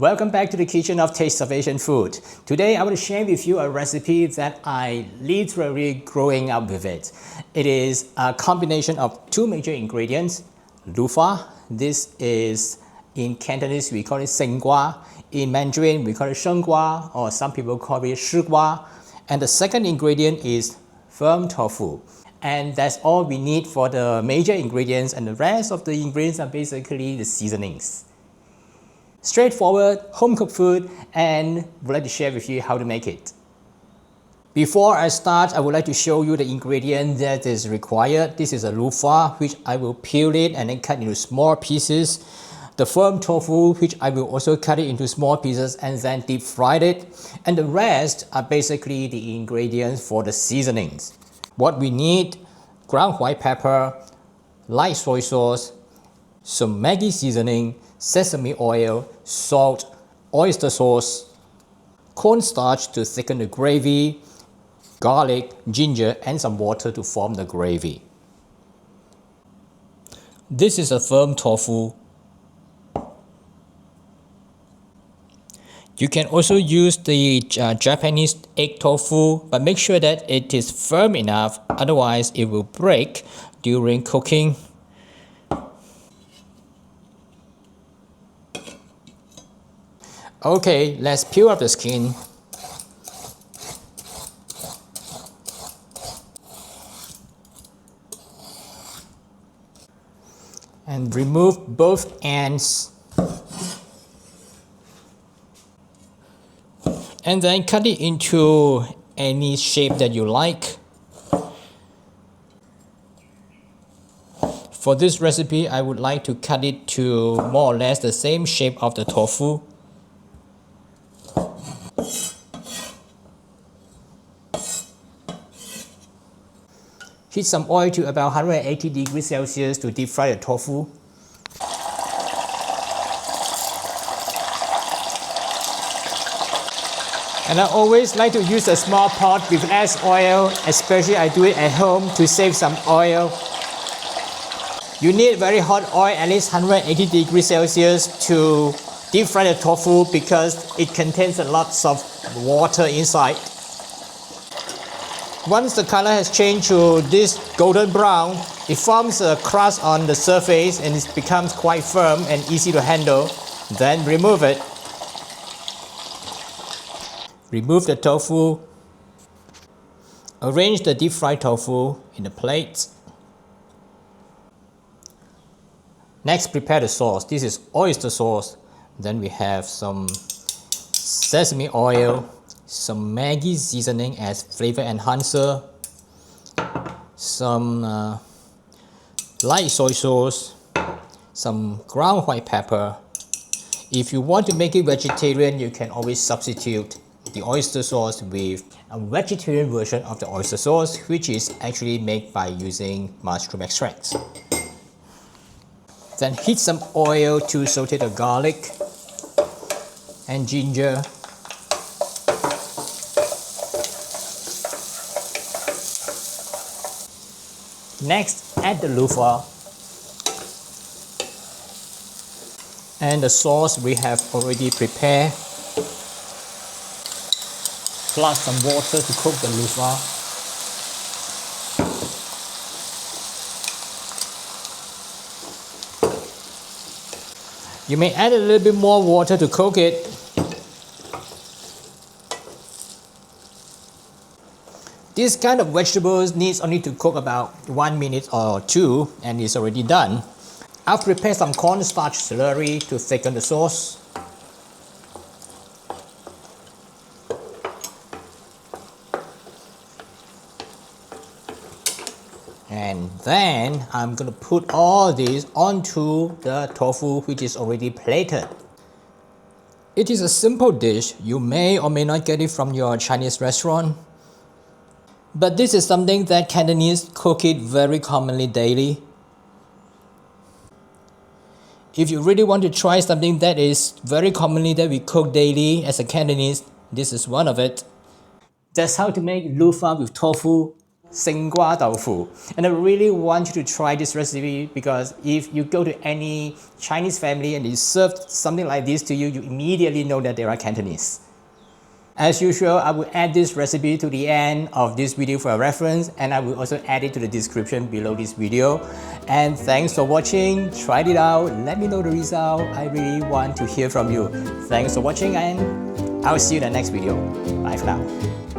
Welcome back to the kitchen of Taste of Asian Food. Today I want to share with you a recipe that I literally growing up with it. It is a combination of two major ingredients, Luffa. This is in Cantonese we call it 胜瓜. In Mandarin we call it 胜瓜, or some people call it 吃瓜. And the second ingredient is firm tofu. And that's all we need for the major ingredients, and the rest of the ingredients are basically the seasonings. Straightforward, home-cooked food, and would like to share with you how to make it. Before I start, I would like to show you the ingredient that is required. This is a luffa, which I will peel it and then cut into small pieces. The firm tofu, which I will also cut it into small pieces and then deep fry it. And the rest are basically the ingredients for the seasonings. What we need: ground white pepper, light soy sauce, some Maggi seasoning, sesame oil, salt, oyster sauce, cornstarch to thicken the gravy, garlic, ginger, and some water to form the gravy. This is a firm tofu. You can also use the Japanese egg tofu, but make sure that it is firm enough, otherwise it will break during cooking. Okay, let's peel up the skin. And remove both ends. And then cut it into any shape that you like. For this recipe, I would like to cut it to more or less the same shape of the tofu. Heat some oil to about 180 degrees Celsius to deep fry the tofu. And I always like to use a small pot with less oil, especially I do it at home to save some oil. You need very hot oil, at least 180 degrees Celsius, to deep fry the tofu because it contains a lot of water inside. Once the color has changed to this golden brown, it forms a crust on the surface and it becomes quite firm and easy to handle. Then remove it. Remove the tofu. Arrange the deep fried tofu in the plate. Next, prepare the sauce. This is oyster sauce. Then we have some sesame oil, some Maggi seasoning as flavor enhancer, some light soy sauce, some ground white pepper. If you want to make it vegetarian, you can always substitute the oyster sauce with a vegetarian version of the oyster sauce, which is actually made by using mushroom extracts. Then heat some oil to saute the garlic and ginger. Next, add the luffa and the sauce we have already prepared, plus some water to cook the luffa. You may add a little bit more water to cook it. This kind of vegetables needs only to cook about 1 minute or 2 and it's already done. I've prepared some cornstarch slurry to thicken the sauce. And then I'm going to put all this onto the tofu, which is already plated. It is a simple dish. You may or may not get it from your Chinese restaurant. But this is something that Cantonese cook it very commonly daily. If you really want to try something that is very commonly that we cook daily as a Cantonese, this is one of it. That's how to make luffa with tofu. 胜瓜豆腐. And I really want you to try this recipe because if you go to any Chinese family and they serve something like this to you, you immediately know that they are Cantonese. As usual, I will add this recipe to the end of this video for a reference, and I will also add it to the description below this video. And thanks for watching. Try it out. Let me know the result. I really want to hear from you. Thanks for watching, and I'll see you in the next video. Bye for now.